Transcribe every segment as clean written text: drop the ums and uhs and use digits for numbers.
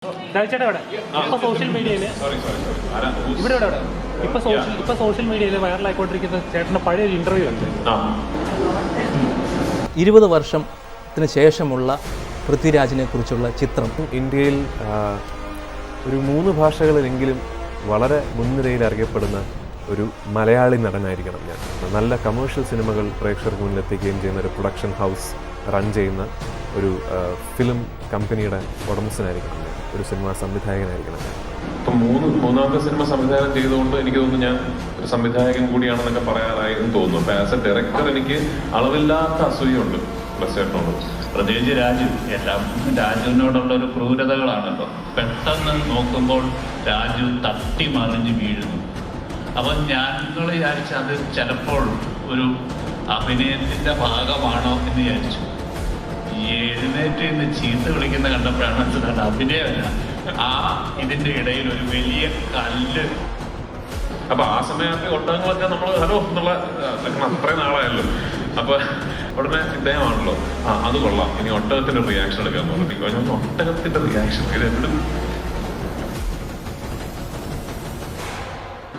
ചേട്ടാ ഇവിടെ ഇപ്പൊ സോഷ്യൽ മീഡിയയിൽ ഇവിടെ ഇവിടെ ഇപ്പൊ സോഷ്യൽ മീഡിയയിൽ വൈറലായിക്കൊണ്ടിരിക്കുന്ന ചേട്ടൻ്റെ പഴയ ഒരു ഇന്റർവ്യൂ ഉണ്ട്. 20 വർഷത്തിന് ശേഷമുള്ള പൃഥ്വിരാജിനെ കുറിച്ചുള്ള ചിത്രം. ഇന്ത്യയിൽ ഒരു 3 ഭാഷകളിലെങ്കിലും വളരെ മുൻനിരയിൽ അറിയപ്പെടുന്ന ഒരു മലയാളി നടനായിരിക്കണം ഞാൻ. നല്ല കമേഴ്ഷ്യൽ സിനിമകൾ പ്രേക്ഷകർക്ക് മുന്നിലെത്തിക്കുകയും ചെയ്യുന്ന ഒരു പ്രൊഡക്ഷൻ ഹൗസ് റൺ ചെയ്യുന്ന ഒരു ഫിലിം കമ്പനിയുടെ ഉടമസ്ഥനായിരിക്കണം ഞാൻ. ഒരു സിനിമാ സംവിധായകനായിരിക്കണം ഞാൻ. ഇപ്പം മൂന്നാമത്തെ സിനിമ സംവിധാനം ചെയ്തുകൊണ്ട് എനിക്ക് തോന്നുന്നു ഞാൻ ഒരു സംവിധായകൻ കൂടിയാണെന്നൊക്കെ പറയാറായെന്ന് തോന്നുന്നു. അപ്പം ആസ് എ ഡയറക്ടർ എനിക്ക് അളവില്ലാത്ത അസൂയുണ്ട് ചേട്ടനോട്. പ്രത്യേകിച്ച് രാജുവിനോടുള്ള ഒരു ക്രൂരതകളാണല്ലോ. പെട്ടെന്ന് നോക്കുമ്പോൾ രാജു തട്ടി മറിഞ്ഞ് വീഴുന്നു. അപ്പം ഞങ്ങൾ വിചാരിച്ച അത് ചിലപ്പോൾ ഒരു അഭിനയത്തിൻ്റെ ഭാഗമാണോ എന്ന് വിചാരിച്ചു. എഴുന്നേറ്റ് ഇന്ന് ചീത്ത വിളിക്കുന്ന കണ്ടപ്പോഴാണ് മനസ്സിലായത് അഭിനയമല്ല, ആ ഇതിൻ്റെ ഇടയിൽ ഒരു വലിയ കല്ല്. അപ്പൊ ആ സമയത്ത് ഒട്ടകങ്ങളൊക്കെ നമ്മൾ ഹലോ എന്നുള്ള അത്രയും നാളായല്ലോ. അപ്പൊ ഉടനെ ഇദ്ദേഹമാണല്ലോ അത് കൊള്ളാം, ഇനി ഒട്ടകത്തിന്റെ റിയാക്ഷൻ എടുക്കാന്ന് പറഞ്ഞു. ഒട്ടകത്തിന്റെ റിയാക്ഷൻ ഇത് എവിടെ?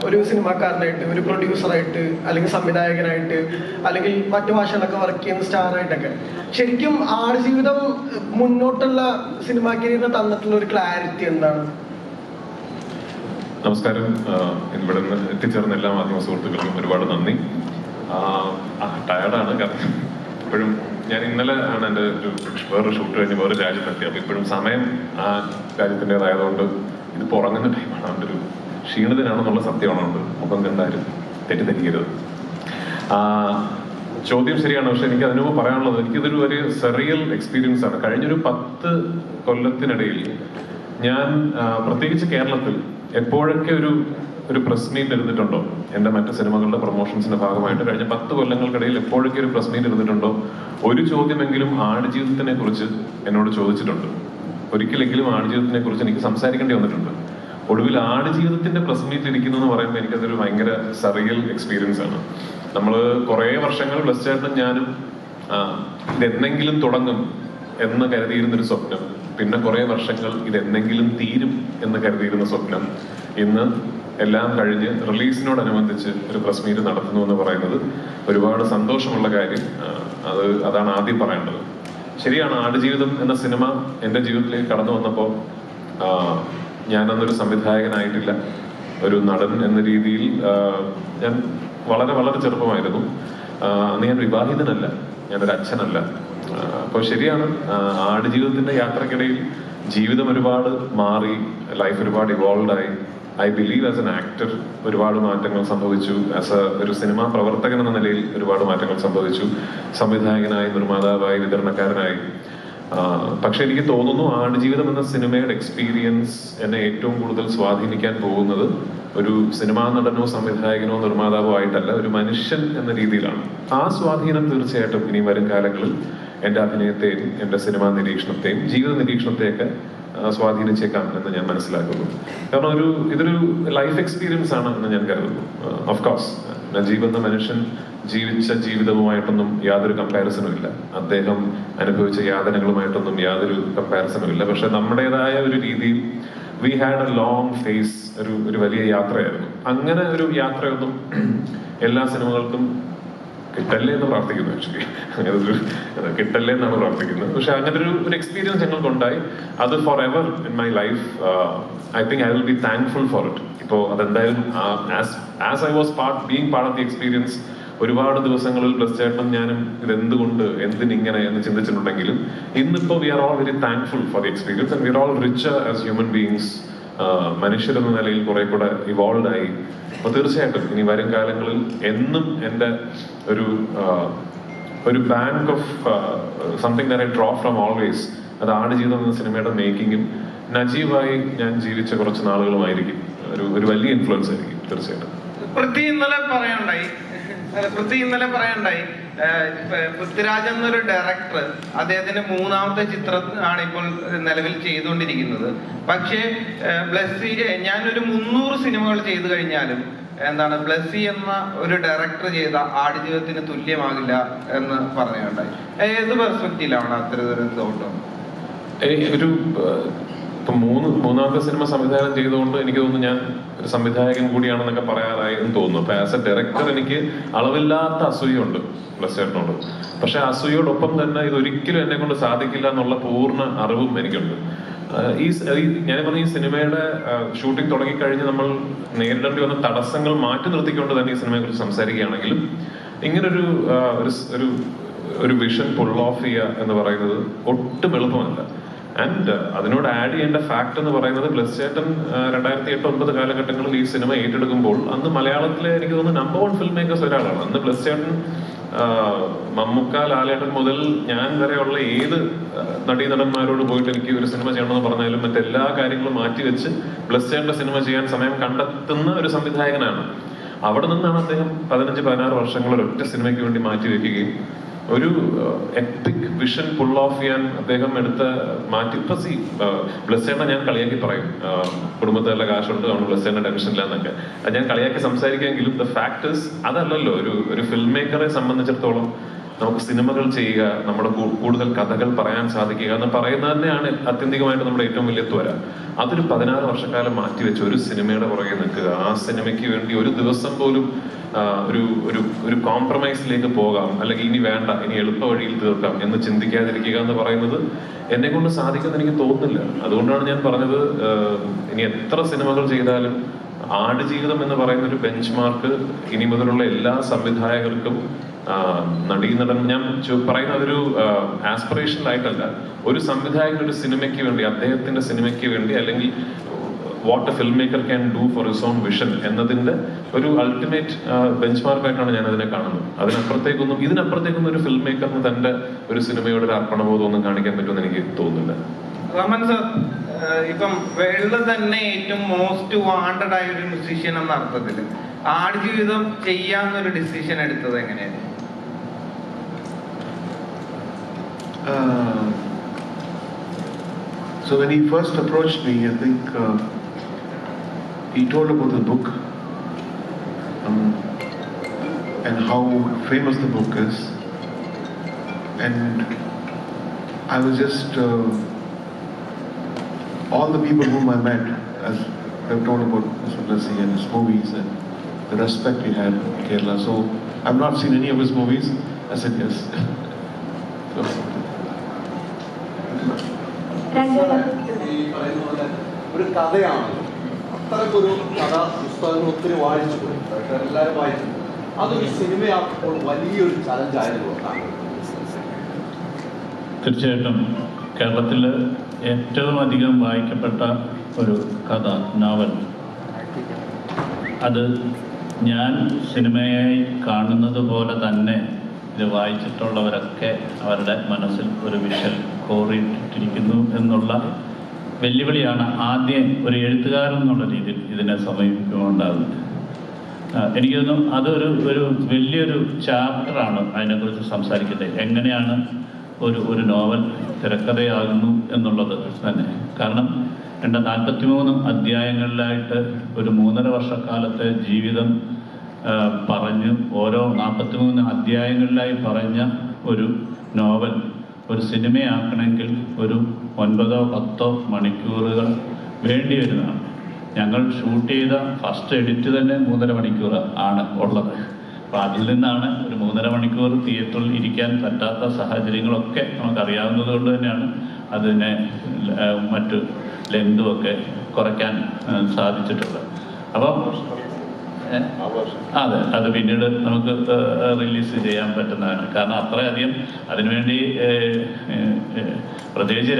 ഒരു സിനിമാക്കാരനായിട്ട്, ഒരു പ്രൊഡ്യൂസറായിട്ട്, അല്ലെങ്കിൽ സംവിധായകനായിട്ട്, അല്ലെങ്കിൽ മറ്റു ഭാഷകളൊക്കെ വർക്ക് ചെയ്യുന്ന സ്റ്റാറായിട്ടൊക്കെ ശരിക്കും ആടുജീവിതം മുന്നോട്ടുള്ള സിനിമാ കരിയറിന് തന്നിട്ടുള്ള ഒരു ക്ലാരിറ്റി എന്താണ്? നമസ്കാരം. ഇവിടെ നിന്ന് എത്തിച്ചേർന്ന എല്ലാ മാധ്യമ സുഹൃത്തുക്കൾക്കും ഒരുപാട് നന്ദി. ടയർഡാണ്, കാരണം ഇപ്പോഴും ഞാൻ ഇന്നലെ ആണ് എൻ്റെ വേറൊരു ഷൂട്ട് കഴിഞ്ഞ് വേറെ രാജ്യത്തെത്തി. അപ്പോൾ ഇപ്പോഴും സമയം ആ രാജ്യത്തിൻ്റെതായതുകൊണ്ട് ഇതിപ്പോൾ ഉറങ്ങുന്ന ടൈമാണ്. അതിൻ്റെ ഒരു ക്ഷീണിതനാണെന്നുള്ള സത്യമാണുണ്ട്. മുഖം കണ്ടാലും തെറ്റിദ്ധരിക്കരുത്. ചോദ്യം ശരിയാണ്, പക്ഷെ എനിക്ക് അതിനു മുമ്പ് പറയാനുള്ളത്, എനിക്കിതൊരു ഒരു സെറിയൽ എക്സ്പീരിയൻസ് ആണ്. കഴിഞ്ഞൊരു 10 കൊല്ലത്തിനിടയിൽ ഞാൻ പ്രത്യേകിച്ച് കേരളത്തിൽ എപ്പോഴൊക്കെ ഒരു പ്രസ് മീറ്റ് എടുത്തിട്ടുണ്ടോ, എൻ്റെ മറ്റ് സിനിമകളുടെ പ്രൊമോഷൻസിന്റെ ഭാഗമായിട്ട് കഴിഞ്ഞ 10 കൊല്ലങ്ങൾക്കിടയിൽ എപ്പോഴൊക്കെ ഒരു പ്രസ് മീറ്റ് എടുത്തിട്ടുണ്ടോ, ഒരു ചോദ്യമെങ്കിലും ആടുജീവിതത്തിനെ കുറിച്ച് എന്നോട് ചോദിച്ചിട്ടുണ്ട്. ഒരിക്കലെങ്കിലും ആടുജീവിതത്തിനെ കുറിച്ച് എനിക്ക് സംസാരിക്കേണ്ടി വന്നിട്ടുണ്ട്. ഒടുവിൽ ആടുജീവിതത്തിന്റെ പ്രസ് മീറ്റ് ഇരിക്കുന്നു എന്ന് പറയുമ്പോൾ എനിക്കതൊരു ഭയങ്കര സറിയൽ എക്സ്പീരിയൻസ് ആണ്. നമ്മൾ കുറേ വർഷങ്ങൾ ബ്ലസ് ചേട്ടനും ഞാനും ഇതെന്തെങ്കിലും തുടങ്ങും എന്ന് കരുതിയിരുന്നൊരു സ്വപ്നം, പിന്നെ കുറേ വർഷങ്ങൾ ഇതെന്തെങ്കിലും തീരും എന്ന് കരുതിയിരുന്ന സ്വപ്നം, ഇന്ന് എല്ലാം കഴിഞ്ഞ് റിലീസിനോടനുബന്ധിച്ച് ഒരു പ്രസ് മീറ്റ് നടത്തുന്നു എന്ന് പറയുന്നത് ഒരുപാട് സന്തോഷമുള്ള കാര്യം. അതാണ് ആദ്യം പറയേണ്ടത്. ശരിയാണ്, ആടുജീവിതം എന്ന സിനിമ എൻ്റെ ജീവിതത്തിലേക്ക് കടന്നു വന്നപ്പോൾ ഞാനന്നൊരു സംവിധായകനായിട്ടില്ല, ഒരു നടൻ എന്ന രീതിയിൽ ഞാൻ വളരെ വളരെ ചെറുപ്പമായിരുന്നു. അന്ന് ഞാൻ വിവാഹിതനല്ല, ഞാനൊരു അച്ഛനല്ല. അപ്പോൾ ശരിയാണ്, ആടുജീവിതത്തിന്റെ യാത്രക്കിടയിൽ ജീവിതം ഒരുപാട് മാറി, ലൈഫ് ഒരുപാട് ഇവോൾവ് ആയി. I believe as an actor ഒരുപാട് മാറ്റങ്ങൾ സംഭവിച്ചു. ആസ് ഒരു സിനിമാ പ്രവർത്തകൻ എന്ന നിലയിൽ ഒരുപാട് മാറ്റങ്ങൾ സംഭവിച്ചു. സംവിധായകനായി, നിർമ്മാതാവായി, വിതരണക്കാരനായി. പക്ഷെ എനിക്ക് തോന്നുന്നു ആടുജീവിതം എന്ന സിനിമയുടെ എക്സ്പീരിയൻസ് എന്നെ ഏറ്റവും കൂടുതൽ സ്വാധീനിക്കാൻ പോകുന്നത് ഒരു സിനിമാ നടനോ സംവിധായകനോ നിർമ്മാതാവോ ആയിട്ടല്ല, ഒരു മനുഷ്യൻ എന്ന രീതിയിലാണ്. ആ സ്വാധീനം തീർച്ചയായിട്ടും ഇനി വരും കാലങ്ങളിൽ എൻ്റെ അഭിനയത്തെയും എൻ്റെ സിനിമാ നിരീക്ഷണത്തെയും ജീവിത നിരീക്ഷണത്തെയൊക്കെ സ്വാധീനിച്ചേക്കാം എന്ന് ഞാൻ മനസ്സിലാക്കുന്നു. കാരണം ഇതൊരു ലൈഫ് എക്സ്പീരിയൻസ് ആണ് എന്ന് ഞാൻ കരുതുന്നു. ഓഫ് കോഴ്സ് നജീബ് എന്ന മനുഷ്യൻ ജീവിച്ച ജീവിതവുമായിട്ടൊന്നും യാതൊരു കമ്പാരിസണും ഇല്ല. അദ്ദേഹം അനുഭവിച്ച യാതനകളുമായിട്ടൊന്നും യാതൊരു കമ്പാരിസണും ഇല്ല. പക്ഷെ നമ്മുടേതായ ഒരു രീതിയിൽ we had a long phase, ഒരു വലിയ യാത്രയായിരുന്നു. അങ്ങനെ ഒരു യാത്രയൊന്നും എല്ലാ സിനിമകൾക്കും കിട്ടല്ലേ എന്ന് പ്രാർത്ഥിക്കുന്നു. ആക്ച്വലി അങ്ങനൊരു കിട്ടല്ലേ എന്നാണ് പ്രാർത്ഥിക്കുന്നത്. പക്ഷെ അങ്ങനെ ഒരു എക്സ്പീരിയൻസ് ഞങ്ങൾക്കുണ്ടായി. അത് for ever in my life I think I will be thankful for it. ഇപ്പോൾ അതെന്തായാലും as I was being part of the experience ഒരുപാട് ദിവസങ്ങളിൽ ബ്ലസ് ചേട്ടനും ഞാനും ഇതെന്തുകൊണ്ട് എന്തിനിങ്ങനെ എന്ന് ചിന്തിച്ചിട്ടുണ്ടെങ്കിലും ഇന്നിപ്പോൾ we are all very thankful for the experience and we are all richer as human beings. മനുഷ്യരെന്ന നിലയിൽ കുറെ കൂടെ ഇവോൾവ് ആയി. അപ്പൊ തീർച്ചയായിട്ടും ഇനി വരും കാലങ്ങളിൽ എന്നും എൻ്റെ ഒരു bank of something that I draw from always, അത് ആടുജീവിതം എന്ന സിനിമയുടെ മേക്കിങ്ങും നജീബായി ഞാൻ ജീവിച്ച കുറച്ച് നാളുകളുമായിരിക്കും ഒരു വലിയ ഇൻഫ്ലുവൻസ് ആയിരിക്കും തീർച്ചയായിട്ടും. പൃഥ്വി ഇന്നലെ പറയണ്ടായി പൃഥ്വിരാജ് എന്നൊരു ഡയറക്ടർ അദ്ദേഹത്തിന്റെ 3ാമത്തെ ചിത്രം ആണ് ഇപ്പോൾ നിലവിൽ ചെയ്തുകൊണ്ടിരിക്കുന്നത്. പക്ഷേ ബ്ലസ്സി ഞാനൊരു 300 സിനിമകൾ ചെയ്തു കഴിഞ്ഞാലും ബ്ലസ്സി എന്ന ഒരു ഡയറക്ടർ ചെയ്ത ആടുജീവിതത്തിന് തുല്യമാകില്ല എന്ന് പറയുകയുണ്ടായി. ഏത് പെർസ്പെക്റ്റീവിലാണ് അത്തരത്തിലൊരു തോട്ട്? ഇപ്പം മൂന്നാമത്തെ സിനിമ സംവിധാനം ചെയ്തുകൊണ്ട് എനിക്ക് തോന്നുന്നു ഞാൻ ഒരു സംവിധായകൻ കൂടിയാണെന്നൊക്കെ പറയാറായി എന്ന് തോന്നുന്നു. അപ്പൊ ആസ് എ ഡയറക്ടർ എനിക്ക് അളവില്ലാത്ത അസൂയുണ്ട് ബ്ലസ്സേട്ടനോട്. പക്ഷെ അസൂയോടൊപ്പം തന്നെ ഇതൊരിക്കലും എന്നെ കൊണ്ട് സാധിക്കില്ല എന്നുള്ള പൂർണ്ണ അറിവും എനിക്കുണ്ട്. ഞാൻ പറഞ്ഞ ഈ സിനിമയുടെ ഷൂട്ടിംഗ് തുടങ്ങിക്കഴിഞ്ഞ് നമ്മൾ നേരിടേണ്ടി വന്ന തടസ്സങ്ങൾ മാറ്റി നിർത്തിക്കൊണ്ട് തന്നെ ഈ സിനിമയെ കുറിച്ച് സംസാരിക്കുകയാണെങ്കിലും ഇങ്ങനൊരു ഒരു വിഷൻ പുൾ ഓഫ് ചെയ്യുക എന്ന് പറയുന്നത് ഒട്ടും എളുപ്പമല്ല. ആൻഡ് അതിനോട് ആഡ് ചെയ്യേണ്ട ഫാക്ട് എന്ന് പറയുന്നത് ബ്ലസ്സേട്ടൻ 2008-2009 കാലഘട്ടങ്ങളിൽ ഈ സിനിമ ഏറ്റെടുക്കുമ്പോൾ അന്ന് മലയാളത്തിലെ എനിക്ക് തോന്നുന്നു നമ്പർ 1 ഫിൽം മേക്കേഴ്സ് ഒരാളാണ്. അന്ന് ബ്ലസ്സേട്ടൻ മമ്മൂക്ക, ലാലേട്ടൻ മുതൽ ഞാൻ വരെയുള്ള ഏത് നടീനടന്മാരോട് പോയിട്ട് എനിക്ക് ഒരു സിനിമ ചെയ്യണമെന്ന് പറഞ്ഞാലും മറ്റെല്ലാ കാര്യങ്ങളും മാറ്റിവെച്ച് ബ്ലസ്സേട്ടന്റെ സിനിമ ചെയ്യാൻ സമയം കണ്ടെത്തുന്ന ഒരു സംവിധായകനാണ്. അവിടെ നിന്നാണ് അദ്ദേഹം 15-16 വർഷങ്ങൾ ഒരൊറ്റ സിനിമയ്ക്ക് വേണ്ടി മാറ്റിവെക്കുകയും ഒരു എപ്പിക് വിഷൻ പുൾ ഓഫ് ചെയ്യാൻ അദ്ദേഹം എടുത്ത ഇപ്പൊ ബ്ലസ്സേട്ടനെ ഞാൻ കളിയാക്കി പറയും, കുടുംബത്തിലുള്ള കാശുണ്ട് അവന് ബ്ലസ്സേട്ടന്റെ ടെൻഷനില്ല എന്നൊക്കെ. അത് ഞാൻ കളിയാക്കി സംസാരിക്കുമെങ്കിലും ദ ഫാക്ടേഴ്സ് അതല്ലല്ലോ. ഒരു ഫിൽം മേക്കറെ സംബന്ധിച്ചിടത്തോളം നമുക്ക് സിനിമകൾ ചെയ്യുക, നമ്മുടെ കൂടുതൽ കഥകൾ പറയാൻ സാധിക്കുക എന്ന് പറയുന്നത് തന്നെയാണ് ആത്യന്തികമായിട്ട് നമ്മുടെ ഏറ്റവും വലിയ ത്വര. അതൊരു 16 വർഷക്കാലം മാറ്റിവെച്ച് ഒരു സിനിമയുടെ പുറകെ നിൽക്കുക, ആ സിനിമയ്ക്ക് വേണ്ടി ഒരു ദിവസം പോലും ഒരു കോംപ്രമൈസിലേക്ക് പോകാം, അല്ലെങ്കിൽ ഇനി വേണ്ട, ഇനി എളുപ്പ വഴിയിൽ തീർക്കാം എന്ന് ചിന്തിക്കാതിരിക്കുക എന്ന് പറയുന്നത് എന്നെ കൊണ്ട് സാധിക്കുമെന്ന് എനിക്ക് തോന്നുന്നില്ല. അതുകൊണ്ടാണ് ഞാൻ പറഞ്ഞത്, ഇനി എത്ര സിനിമകൾ ചെയ്താലും ആടുജീവിതം എന്ന് പറയുന്ന ഒരു ബെഞ്ച് മാർക്ക് ഇനി മുതലുള്ള എല്ലാ സംവിധായകർക്കും നടൻ ഞാൻ പറയുന്ന അതൊരു ആസ്പിറേഷണൽ ആയിട്ടല്ല. ഒരു സംവിധായകൻ ഒരു സിനിമയ്ക്ക് വേണ്ടി, അദ്ദേഹത്തിന്റെ സിനിമയ്ക്ക് വേണ്ടി, അല്ലെങ്കിൽ what A film maker can do for his own vision എന്നതിന്റെ ഒരു അൾട്ടിമേറ്റ് ബെഞ്ച് മാർക്കായിട്ടാണ് ഞാൻ അതിനെ കാണുന്നത്. ഇതിനപ്പുറത്തേക്കൊന്നും ഒരു ഫിൽം മേക്കറിന് തന്റെ ഒരു സിനിമയോട് ഒരു അർപ്പണബോധം ഒന്നും കാണിക്കാൻ പറ്റുമെന്ന് എനിക്ക് തോന്നുന്നില്ല. റമൻ സർ, ഇപ്പം വേൾഡ് തന്നെ ഏറ്റവും മോസ്റ്റ് വാണ്ടഡ് ആയ ഒരു മ്യൂസീഷ്യൻ എന്ന അർത്ഥത്തില് ആടുജീവിതം ചെയ്യാന്നൊരു ഡിസിഷൻ എടുത്തത് എങ്ങനെയായിരുന്നു? So when he first approached me, I think he told about the book and how famous the book is, and I was just all the people whom I met, as I've told about Mr. Blessing and his movies and the respect he had in Kerala. So I've not seen any of his movies. I said yes. So, ഈ പറയുന്ന പോലെ ഒരു കഥയാണല്ലോ, അത്തരമൊരു കഥ പുസ്തകങ്ങൾ ഒത്തിരി വായിച്ചു പോയി, എല്ലാവരും വായിച്ചു. അതൊരു സിനിമയാക്കുമ്പോൾ വലിയൊരു ചലഞ്ചായിരുന്നു. തീർച്ചയായിട്ടും കേരളത്തിൽ ഏറ്റവും അധികം വായിക്കപ്പെട്ട ഒരു കഥ, നോവൽ, അത് ഞാൻ സിനിമയായി കാണുന്നത് പോലെ തന്നെ ഇത് വായിച്ചിട്ടുള്ളവരൊക്കെ അവരുടെ മനസ്സിൽ ഒരു വിഷൽ കോറിയിട്ടിരിക്കുന്നു എന്നുള്ള വെല്ലുവിളിയാണ് ആദ്യം ഒരു എഴുത്തുകാരൻ എന്നുള്ള രീതിയിൽ ഇതിനെ സമീപിക്കുന്നുണ്ടാകുന്നത്. എനിക്ക് തോന്നുന്നു അതൊരു വലിയൊരു ചാപ്റ്ററാണ് അതിനെക്കുറിച്ച് സംസാരിക്കുന്നത്. എങ്ങനെയാണ് ഒരു നോവൽ തിരക്കഥയാകുന്നു എന്നുള്ളത് തന്നെ. കാരണം 43 അധ്യായങ്ങളിലായിട്ട് ഒരു 3.5 വർഷക്കാലത്തെ ജീവിതം പറഞ്ഞ് ഓരോ 43 അധ്യായങ്ങളിലായി പറഞ്ഞ ഒരു നോവൽ ഒരു സിനിമയാക്കണമെങ്കിൽ ഒരു 9-10 മണിക്കൂറുകൾ വേണ്ടി വരുന്നതാണ്. ഞങ്ങൾ ഷൂട്ട് ചെയ്ത ഫസ്റ്റ് എഡിറ്റ് തന്നെ 3.5 മണിക്കൂർ ആണ് ഉള്ളത്. അപ്പം അതിൽ നിന്നാണ് ഒരു 3.5 മണിക്കൂർ തിയേറ്ററിൽ ഇരിക്കാൻ പറ്റാത്ത സാഹചര്യങ്ങളൊക്കെ നമുക്കറിയാവുന്നത് കൊണ്ട് തന്നെയാണ് അതിനെ മറ്റു ലെങ്തുമൊക്കെ കുറയ്ക്കാൻ സാധിച്ചിട്ടുള്ളത്. അപ്പം അതെ, അത് പിന്നീട് നമുക്ക് റിലീസ് ചെയ്യാൻ പറ്റുന്നതാണ്. കാരണം അത്രയധികം അതിനുവേണ്ടി പ്രത്യേകിച്ച്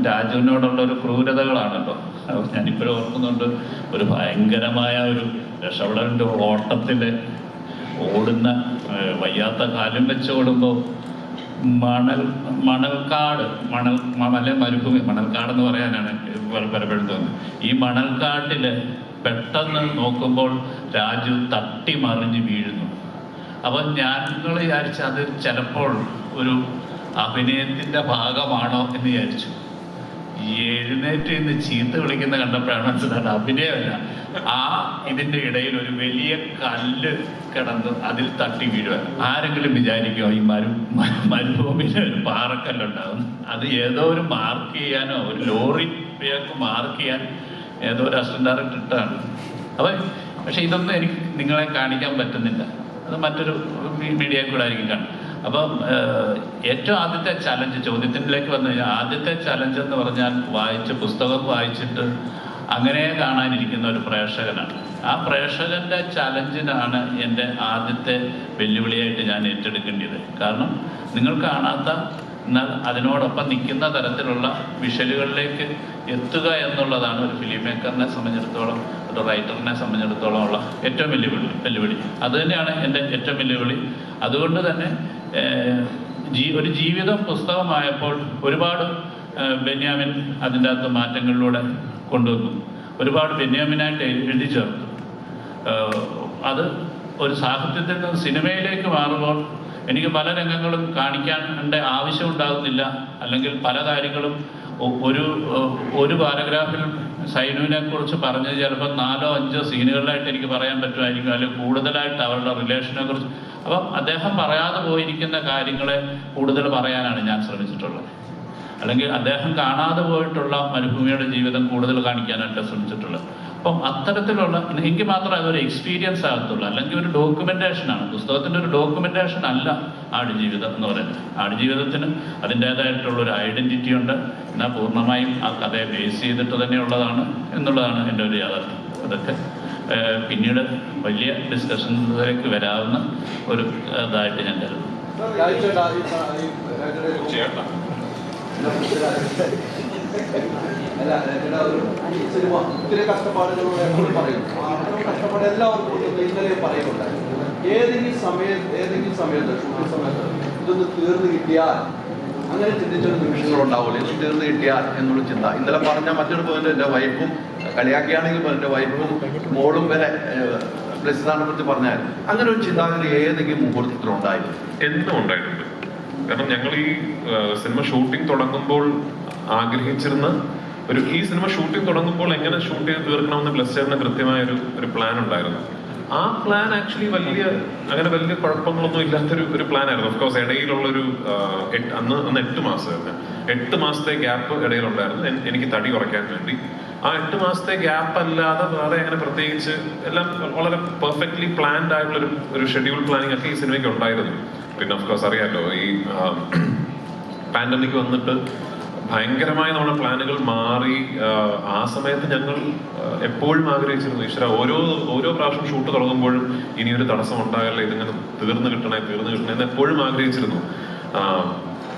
രാജുവിനോടുള്ള ഒരു ക്രൂരതകളാണല്ലോ. ഞാനിപ്പോഴും ഓർക്കുന്നുണ്ട്, ഒരു ഭയങ്കരമായ ഒരു രക്ഷപ്പെടലിൻ്റെ ഓട്ടത്തിൽ ഓടുന്ന, വയ്യാത്ത കാലും വെച്ച് ഓടുമ്പോൾ മണൽക്കാട് മരുഭൂമി, മണൽക്കാടെന്ന് പറയാനാണ് പലപ്പോഴും തോന്നുന്നത്. ഈ മണൽക്കാട്ടിൽ പെട്ടെന്ന് നോക്കുമ്പോൾ രാജു തട്ടി മറിഞ്ഞ് വീഴുന്നു. അപ്പം ഞങ്ങൾ വിചാരിച്ചു അത് ചിലപ്പോൾ ഒരു അഭിനയത്തിൻ്റെ ഭാഗമാണോ എന്ന് വിചാരിച്ചു. എഴുന്നേറ്റ് ഇന്ന് ചീത്ത വിളിക്കുന്ന കണ്ടപ്പോഴാണ് മനസ്സിലായത് അഭിനയമല്ല. ഇതിന്റെ ഇടയിൽ ഒരു വലിയ കല്ല് കിടന്ന് അതിൽ തട്ടി വീഴുക. ആരെങ്കിലും വിചാരിക്കുമോ ഈ മരുഭൂമിയിൽ ഒരു പാറക്കല്ലുണ്ടാകും? അത് ഏതോ ഒരു മാർക്ക് ചെയ്യാനോ ഒരു ലോറി മാർക്ക് ചെയ്യാൻ ഏതോ ഒരു അസിസ്റ്റന്റ് ഡയറക്ടർ ഇട്ടാണ്. പക്ഷെ ഇതൊന്നും എനിക്ക് നിങ്ങളെ കാണിക്കാൻ പറ്റുന്നില്ല. അത് മറ്റൊരു മീഡിയയിൽ കൂടെ ആയിരിക്കും കാണും. അപ്പം ഏറ്റവും ആദ്യത്തെ ചലഞ്ച്, ചോദ്യത്തിലേക്ക് വന്നു കഴിഞ്ഞാൽ ആദ്യത്തെ ചലഞ്ച് എന്ന് പറഞ്ഞാൽ പുസ്തകം വായിച്ചിട്ട് അങ്ങനെ കാണാനിരിക്കുന്ന ഒരു പ്രേക്ഷകനാണ്. ആ പ്രേക്ഷകന്റെ ചലഞ്ചിനാണ് എൻ്റെ ആദ്യത്തെ വെല്ലുവിളിയായിട്ട് ഞാൻ ഏറ്റെടുക്കേണ്ടത്. കാരണം നിങ്ങൾ കാണാത്ത എന്നാൽ അതിനോടൊപ്പം നിൽക്കുന്ന തരത്തിലുള്ള വിഷ്വലുകളിലേക്ക് എത്തുക എന്നുള്ളതാണ് ഒരു ഫിലിം മേക്കറിനെ സംബന്ധിച്ചിടത്തോളം, ഒരു റൈറ്ററിനെ സംബന്ധിച്ചിടത്തോളം ഉള്ള ഏറ്റവും വെല്ലുവിളി. അതുതന്നെയാണ് എൻ്റെ ഏറ്റവും വെല്ലുവിളി. അതുകൊണ്ട് തന്നെ ഒരു ജീവിതം പുസ്തകമായപ്പോൾ ഒരുപാട് ബെന്യാമിൻ അതിൻ്റെ അകത്ത് മാറ്റങ്ങളിലൂടെ കൊണ്ടുവന്നു. ഒരുപാട് ബെന്യാമിനായിട്ട് എഴുതി ചേർത്തു. അത് ഒരു സാഹിത്യത്തിൽ നിന്ന് സിനിമയിലേക്ക് മാറുമ്പോൾ എനിക്ക് പല രംഗങ്ങളും കാണിക്കേണ്ട ആവശ്യമുണ്ടാകുന്നില്ല. അല്ലെങ്കിൽ പല കാര്യങ്ങളും ഒരു പാരഗ്രാഫിൽ സൈനുവിനെ കുറിച്ച് പറഞ്ഞത് ചിലപ്പോൾ 4-5 സീനുകളിലായിട്ട് എനിക്ക് പറയാൻ പറ്റുമായിരിക്കും, അല്ലെങ്കിൽ കൂടുതലായിട്ട് അവരുടെ റിലേഷനെ കുറിച്ച്. അപ്പം അദ്ദേഹം പറയാതെ പോയിരിക്കുന്ന കാര്യങ്ങളെ കൂടുതൽ പറയാനാണ് ഞാൻ ശ്രമിച്ചിട്ടുള്ളത്. അല്ലെങ്കിൽ അദ്ദേഹം കാണാതെ പോയിട്ടുള്ള മരുഭൂമിയുടെ ജീവിതം കൂടുതൽ കാണിക്കാനായിട്ട് ശ്രമിച്ചിട്ടുള്ളത്. അപ്പം അത്തരത്തിലുള്ള എനിക്ക് മാത്രമേ അതൊരു എക്സ്പീരിയൻസ് ആകത്തുള്ളൂ. അല്ലെങ്കിൽ ഒരു ഡോക്യുമെന്റേഷനാണ്, പുസ്തകത്തിൻ്റെ ഒരു ഡോക്യുമെന്റേഷൻ അല്ല ആടുജീവിതം എന്ന് പറയുന്നത്. ആടുജീവിതത്തിന് അതിൻ്റേതായിട്ടുള്ളൊരു ഐഡന്റിറ്റി ഉണ്ട്. എന്നാൽ പൂർണ്ണമായും ആ കഥയെ ബേസ് ചെയ്തിട്ട് തന്നെയുള്ളതാണ് എന്നുള്ളതാണ് എൻ്റെ ഒരു യാഥാർത്ഥ്യം. അതൊക്കെ പിന്നീട് വലിയ ഡിസ്കഷനിലേക്ക് വരാവുന്ന ഒരു ഇതായിട്ട് ഞാൻ കരുതുന്നു. സിനിമ ഒത്തിരി കഷ്ടപ്പാടുകളോടെ എപ്പോഴും പറയും. അത്തരം കഷ്ടപ്പാട് എല്ലാവർക്കും ഇന്നലെ പറയുന്നുണ്ടായിരുന്നു. ഏതെങ്കിലും സമയത്ത് ഷൂട്ടിംഗ് സമയത്ത് ഇതൊന്ന് തീർന്നു കിട്ടിയാൽ, അങ്ങനെ ചിന്തിച്ചൊരു നിമിഷങ്ങളുണ്ടാവുള്ളൂ. ഇത് തീർന്നു കിട്ടിയാൽ എന്നുള്ള ചിന്ത. ഇന്നലെ പറഞ്ഞ മറ്റൊരു പോയിന്റ്, എൻ്റെ വൈഫും കളിയാക്കിയാണെങ്കിൽ എൻ്റെ വൈഫും മോളും വരെ ബ്ലെസ്സിനെ കുറിച്ച് പറഞ്ഞാൽ അങ്ങനെ ഒരു ചിന്താഗതി ഏതെങ്കിലും മുഹൂർത്തത്തിലുണ്ടായിരുന്നു? എന്നും ഉണ്ടായിട്ടുണ്ട്. കാരണം ഞങ്ങൾ ഈ സിനിമ ഷൂട്ടിംഗ് തുടങ്ങുമ്പോൾ ആഗ്രഹിച്ചിരുന്ന ഈ സിനിമ ഷൂട്ടിംഗ് തുടങ്ങുമ്പോൾ എങ്ങനെ ഷൂട്ട് ചെയ്ത് തീർക്കണമെന്ന് ബ്ലെസ്സിന് കൃത്യമായ ഒരു പ്ലാൻ ഉണ്ടായിരുന്നു. ആ പ്ലാൻ ആക്ച്വലി അങ്ങനെ വലിയ കുഴപ്പങ്ങളൊന്നും ഇല്ലാത്തൊരു പ്ലാൻ ആയിരുന്നു. ഓഫ്കോഴ്സ് ഇടയിലുള്ളൊരു അന്ന് 8 മാസമായിരുന്നു. 8 മാസത്തെ ഗ്യാപ്പ് ഇടയിലുണ്ടായിരുന്നു എനിക്ക് തടി കുറയ്ക്കാൻ വേണ്ടി. ആ 8 മാസത്തെ ഗ്യാപ്പ് അല്ലാതെ വേറെ അങ്ങനെ പ്രത്യേകിച്ച് എല്ലാം വളരെ പെർഫെക്റ്റ്ലി പ്ലാൻഡ് ആയിട്ടുള്ള ഒരു ഷെഡ്യൂൾ പ്ലാനിങ് ഒക്കെ ഈ സിനിമയ്ക്ക് ഉണ്ടായിരുന്നു. പിന്നെ ഓഫ്കോഴ്സ് അറിയാമല്ലോ, ഈ പാൻഡമിക് വന്നിട്ട് ഭയങ്കരമായി നമ്മുടെ പ്ലാനുകൾ മാറി. ആ സമയത്ത് ഞങ്ങൾ എപ്പോഴും ആഗ്രഹിച്ചിരുന്നു, ഈശ്വര ഓരോ പ്രാവശ്യം ഷൂട്ട് തുടങ്ങുമ്പോഴും ഇനിയൊരു തടസ്സം ഉണ്ടാകല്ലേ, ഇതിങ്ങനെ തീർന്നു കിട്ടണേ എന്ന് എപ്പോഴും ആഗ്രഹിച്ചിരുന്നു.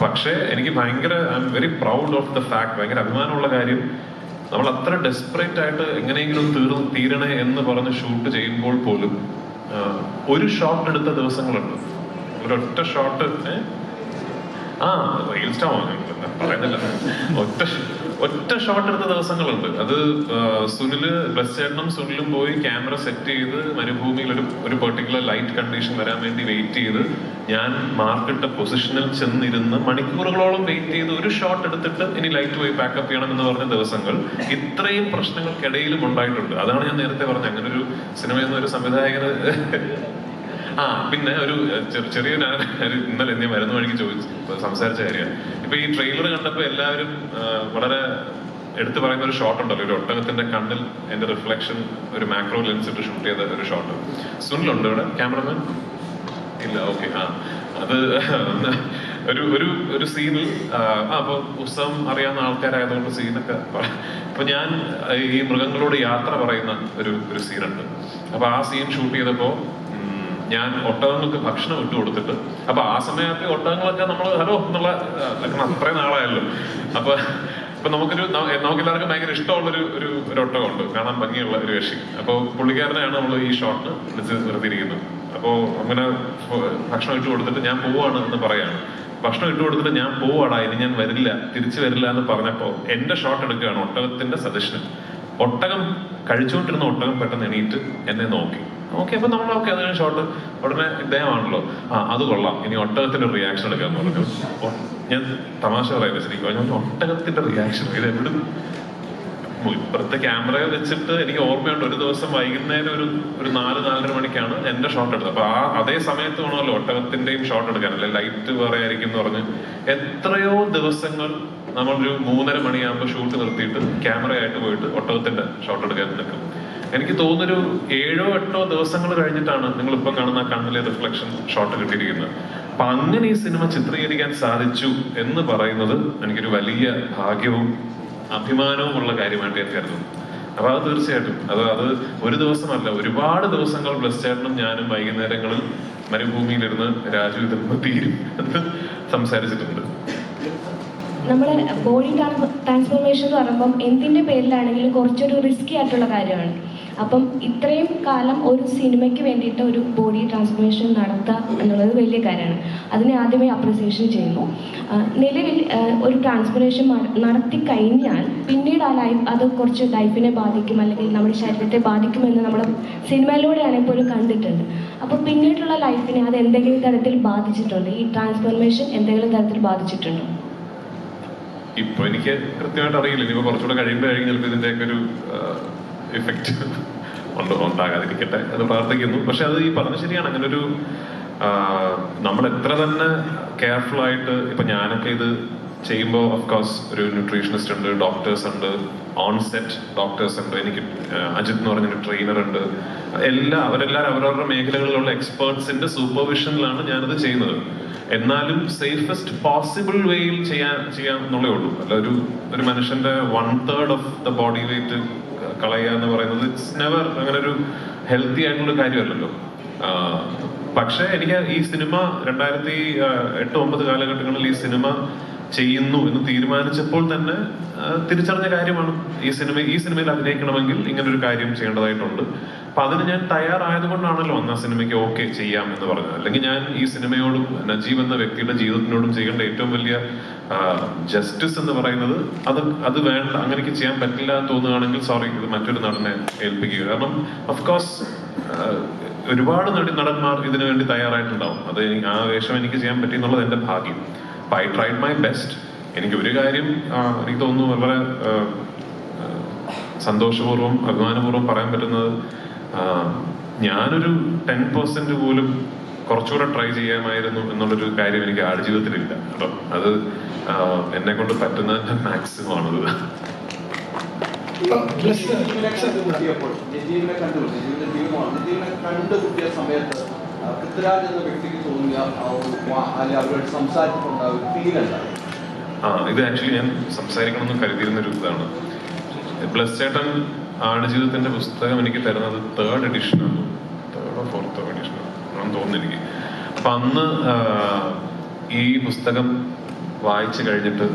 പക്ഷേ എനിക്ക് I am very proud of the fact, ഭയങ്കര അഭിമാനമുള്ള കാര്യം, നമ്മൾ അത്ര ഡെസ്പറേറ്റ് ആയിട്ട് എങ്ങനെയെങ്കിലും തീരണേ എന്ന് പറഞ്ഞ് ഷൂട്ട് ചെയ്യുമ്പോൾ പോലും ഒരു ഷോട്ട് എടുത്ത ദിവസങ്ങളുണ്ട്. ഒരൊറ്റ ഷോട്ട് പറയുന്നില്ല, ഒറ്റ ഷോട്ട് എടുത്ത ദിവസങ്ങളുണ്ട്. അത് ബ്ലെസ്സേട്ടനും സുനിലും പോയി ക്യാമറ സെറ്റ് ചെയ്ത് മരുഭൂമിയിൽ ഒരു പെർട്ടിക്കുലർ ലൈറ്റ് കണ്ടീഷൻ വരാൻ വേണ്ടി വെയിറ്റ് ചെയ്ത്, ഞാൻ മാർക്കിട്ട പൊസിഷനിൽ ചെന്നിരുന്ന് മണിക്കൂറുകളോളം വെയിറ്റ് ചെയ്ത് ഒരു ഷോട്ട് എടുത്തിട്ട് ഇനി ലൈറ്റ് പോയി പാക്കപ്പ് ചെയ്യണം എന്ന് പറഞ്ഞ ദിവസങ്ങൾ ഇത്രയും പ്രശ്നങ്ങൾക്കിടയിലും ഉണ്ടായിട്ടുണ്ട്. അതാണ് ഞാൻ നേരത്തെ പറഞ്ഞത്, അങ്ങനെ ഒരു സിനിമയിൽ ഒരു സംവിധായകന് പിന്നെ ഒരു ചെറിയൊരു ഇന്നലെ ഞാൻ വരുന്ന വഴിക്ക് സംസാരിച്ച കാര്യമാണ്. ഇപ്പൊ ഈ ട്രെയിലർ കണ്ടപ്പോ എല്ലാവരും വളരെ എടുത്തു പറയുന്ന ഒരു ഷോട്ട് ഉണ്ടല്ലോ, ഒരു ഒട്ടകത്തിന്റെ കണ്ണിൽ എന്റെ റിഫ്ലക്ഷൻ ഒരു മാക്രോ ലെൻസ് ഇട്ട് ഷൂട്ട് ചെയ്ത ഒരു ഷോട്ട്. സുനിലുണ്ട് ഇവിടെ ക്യാമറമാൻ? ഇല്ല, ഓക്കെ. അത് ഒരു സീനിൽ അപ്പൊ പുസ്തകം അറിയാവുന്ന ആൾക്കാരായതുകൊണ്ട് സീനൊക്കെ അപ്പൊ ഞാൻ ഈ മൃഗങ്ങളോട് യാത്ര പറയുന്ന ഒരു സീനുണ്ട്. അപ്പൊ ആ സീൻ ഷൂട്ട് ചെയ്തപ്പോ ഞാൻ ഒട്ടകങ്ങൾക്ക് ഭക്ഷണം ഇട്ട് കൊടുത്തിട്ട്, അപ്പൊ ആ സമയത്ത് ഒട്ടകങ്ങളൊക്കെ നമ്മൾ ഹലോ എന്നുള്ള അത്രയും നാളായല്ലോ. അപ്പൊ നമുക്കെല്ലാവർക്കും ഭയങ്കര ഇഷ്ടമുള്ളൊരു ഒട്ടകമുണ്ട്, കാണാൻ ഭംഗിയുള്ള ഒരു കക്ഷി. അപ്പൊ പുള്ളിക്കാരനെയാണ് നമ്മൾ ഈ ഷോട്ട് നിർത്തിയിരിക്കുന്നത്. അപ്പോ അങ്ങനെ ഭക്ഷണം ഇട്ട് കൊടുത്തിട്ട് ഞാൻ പോവാണ് എന്ന് പറയാണ്. ഭക്ഷണം ഇട്ട് കൊടുത്തിട്ട് ഞാൻ പോവാടാ, ഇനി ഞാൻ തിരിച്ചു വരില്ല എന്ന് പറഞ്ഞപ്പോ എന്റെ ഷോട്ട് എടുക്കുകയാണ് ഒട്ടകത്തിന്റെ സജഷൻ. കഴിച്ചുകൊണ്ടിരുന്ന ഒട്ടകം പെട്ടെന്ന് എണീറ്റ് എന്നെ നോക്കി. അപ്പൊ നമ്മൾ അത് ഷോട്ട് ഉടനെ ഇദ്ദേഹമാണല്ലോ, അത് കൊള്ളാം, ഇനി ഒട്ടകത്തിന്റെ റിയാക്ഷൻ എടുക്കാന്ന് പറഞ്ഞു. ഞാൻ തമാശ പറയില്ല ശരിക്കും, ഞാൻ ഒട്ടകത്തിന്റെ റിയാക്ഷൻ ഇത് എവിടെ ഇപ്പുറത്തെ ക്യാമറ വെച്ചിട്ട് എനിക്ക് ഓർമ്മയുണ്ട്, ഒരു ദിവസം വൈകുന്നേരം ഒരു 4-4:30 മണിക്കാണ് എന്റെ ഷോട്ട് എടുത്തത്. അപ്പൊ അതേ സമയത്ത് വേണമല്ലോ ഒട്ടകത്തിന്റെയും ഷോട്ട് എടുക്കാനല്ലേ, ലൈറ്റ് വേറെ ആയിരിക്കും എന്ന് പറഞ്ഞ് എത്രയോ ദിവസങ്ങൾ നമ്മളൊരു 3:30 മണിയാകുമ്പോൾ ഷൂട്ട് നിർത്തിയിട്ട് ക്യാമറയായിട്ട് പോയിട്ട് ഒട്ടകത്തിന്റെ ഷോട്ട് എടുക്കാൻ നിൽക്കും. എനിക്ക് തോന്നുന്നൊരു 7-8 ദിവസങ്ങൾ കഴിഞ്ഞിട്ടാണ് നിങ്ങളിപ്പോ കാണുന്ന കണ്ണിലെ റിഫ്ലക്ഷൻ ഷോട്ട് കിട്ടിയിരിക്കുന്നത്. അപ്പൊ അങ്ങനെ ഈ സിനിമ ചിത്രീകരിക്കാൻ സാധിച്ചു എന്ന് പറയുന്നത് എനിക്കൊരു വലിയ ഭാഗ്യവും അഭിമാനവുമുള്ള കാര്യമായിട്ട് ഞാൻ കരുതുന്നു. അപ്പൊ അത് തീർച്ചയായിട്ടും അത് ഒരു ദിവസമല്ല, ഒരുപാട് ദിവസങ്ങൾ ബ്ലസ് ചേട്ടനും ഞാനും വൈകുന്നേരങ്ങളിൽ മരുഭൂമിയിലിരുന്ന് രാജു ഇതൊന്ന് തീരും എന്ന് സംസാരിച്ചിട്ടുണ്ട്. നമ്മുടെ ബോഡി ട്രാൻസ്ഫോർമേഷൻ എന്ന് പറയുമ്പം എന്തിൻ്റെ പേരിലാണെങ്കിലും കുറച്ചൊരു റിസ്കി ആയിട്ടുള്ള കാര്യമാണ്. അപ്പം ഇത്രയും കാലം ഒരു സിനിമയ്ക്ക് വേണ്ടിയിട്ട് ഒരു ബോഡി ട്രാൻസ്ഫോർമേഷൻ നടത്തുക എന്നുള്ളത് വലിയ കാര്യമാണ്. അതിനെ ആദ്യമേ അപ്രിസിയേഷൻ ചെയ്യുന്നു. നിലവിൽ ഒരു ട്രാൻസ്ഫോർമേഷൻ നടത്തി കഴിഞ്ഞാൽ പിന്നീട് അത് കുറച്ച് ലൈഫിനെ ബാധിക്കും, അല്ലെങ്കിൽ നമ്മുടെ ശരീരത്തെ ബാധിക്കുമെന്ന് നമ്മൾ സിനിമയിലൂടെയാണെങ്കിൽ പോലും കണ്ടിട്ടുണ്ട്. അപ്പോൾ പിന്നീടുള്ള ലൈഫിനെ അത് എന്തെങ്കിലും തരത്തിൽ ബാധിച്ചിട്ടുണ്ടോ? ഈ ട്രാൻസ്ഫോർമേഷൻ എന്തെങ്കിലും തരത്തിൽ ബാധിച്ചിട്ടുണ്ടോ? ഇപ്പൊ എനിക്ക് കൃത്യമായിട്ട് അറിയില്ല, ഇനിയിപ്പോ കുറച്ചുകൂടെ കഴിയുമ്പോഴായിരിക്കും ചിലപ്പോൾ ഇതിന്റെയൊക്കെ ഒരു ഇഫക്റ്റ് ഉണ്ടാകാതിരിക്കട്ടെ, അത് പ്രാർത്ഥിക്കുന്നു. പക്ഷെ അത് ഈ പറഞ്ഞ ശരിയാണ്, അങ്ങനെ ഒരു നമ്മൾ എത്ര തന്നെ കെയർഫുൾ ആയിട്ട്, ഇപ്പൊ ഞാനൊക്കെ ഇത് ചെയ്യുമ്പോൾ ഓഫ്കോഴ്സ് ഒരു ന്യൂട്രീഷനിസ്റ്റ് ഉണ്ട്, ഡോക്ടേഴ്സ് ഉണ്ട്, ഓൺ സെറ്റ് ഡോക്ടേഴ്സ് ഉണ്ട്, എനിക്ക് അജിത് എന്ന് പറഞ്ഞൊരു ട്രെയിനർ ഉണ്ട്, അവരെല്ലാവരും അവരവരുടെ മേഖലകളിലുള്ള എക്സ്പേർട്സിന്റെ സൂപ്പർവിഷനിലാണ് ഞാനത് ചെയ്യുന്നത്. എന്നാലും സേഫസ്റ്റ് പോസിബിൾ വേയിൽ ചെയ്യാൻ എന്നുള്ളേ ഉള്ളൂ. അല്ല ഒരു മനുഷ്യന്റെ 1/3 ഓഫ് ദ ബോഡി വെയിറ്റ് കളയുക എന്ന് പറയുന്നത് ഇറ്റ്സ് നെവർ അങ്ങനെ ഒരു ഹെൽത്തി ആയിട്ടുള്ള കാര്യമല്ലല്ലോ. പക്ഷെ എനിക്ക് ഈ സിനിമ 2008-2009 കാലഘട്ടങ്ങളിൽ ഈ സിനിമ ചെയ്യുന്നു എന്ന് തീരുമാനിച്ചപ്പോൾ തന്നെ തിരിച്ചറിഞ്ഞ കാര്യമാണ്, ഈ സിനിമയിൽ അഭിനയിക്കണമെങ്കിൽ ഇങ്ങനൊരു കാര്യം ചെയ്യേണ്ടതായിട്ടുണ്ട്. അപ്പൊ അതിന് ഞാൻ തയ്യാറായതുകൊണ്ടാണല്ലോ അന്ന് ആ സിനിമയ്ക്ക് ഓക്കെ ചെയ്യാം എന്ന് പറഞ്ഞത്. അല്ലെങ്കിൽ ഞാൻ ഈ സിനിമയോടും നജീബ് എന്ന വ്യക്തിയുടെ ജീവിതത്തിനോടും ചെയ്യേണ്ട ഏറ്റവും വലിയ ജസ്റ്റിസ് എന്ന് പറയുന്നത് അത് വേണ്ട, അങ്ങനെയൊക്കെ ചെയ്യാൻ പറ്റില്ല എന്ന് തോന്നുകയാണെങ്കിൽ സോറി, ഇത് മറ്റൊരു നടനെ ഏൽപ്പിക്കുക. കാരണം ഓഫ്കോഴ്സ് ഒരുപാട് നടന്മാർ ഇതിനു വേണ്ടി തയ്യാറായിട്ടുണ്ടാവും. അത് ആ വേഷം എനിക്ക് ചെയ്യാൻ പറ്റി എന്നുള്ളത് എന്റെ ഭാഗ്യം. I tried my best. എനിക്ക് ഒരു കാര്യം എനിക്ക് തോന്നുന്നു വളരെ സന്തോഷപൂർവ്വം അഭിമാനപൂർവ്വം പറയാൻ പറ്റുന്നത്, ഞാനൊരു 10% പോലും കുറച്ചുകൂടെ ട്രൈ ചെയ്യാമായിരുന്നു എന്നുള്ളൊരു കാര്യം എനിക്ക് ആടുജീവിതത്തിലില്ല കേട്ടോ. അത് എന്നെ കൊണ്ട് പറ്റുന്ന മാക്സിമം ആണത്. കണ്ടുമുട്ടിയ സമയത്ത് പൃഥ്വിരാജ് എന്ന വ്യക്തിക്ക് തോന്നിയ അവരോട് സംസാരിച്ചിട്ടുണ്ടായ ഒരു ഫീൽ എന്താണ്? ഇത് ആക്ച്വലി ഞാൻ സംസാരിക്കണമെന്ന് കരുതിയിരുന്നൊരു ഇതാണ്. ബ്ലസ് ചേട്ടൻ ആടുജീവിതത്തിന്റെ പുസ്തകം എനിക്ക് തരുന്നത് 3rd എഡിഷനാണ്, 3rd or 4th എഡിഷനാണ് തോന്നുന്നു എനിക്ക്. അപ്പൊ അന്ന് ഈ പുസ്തകം വായിച്ചു കഴിഞ്ഞിട്ട്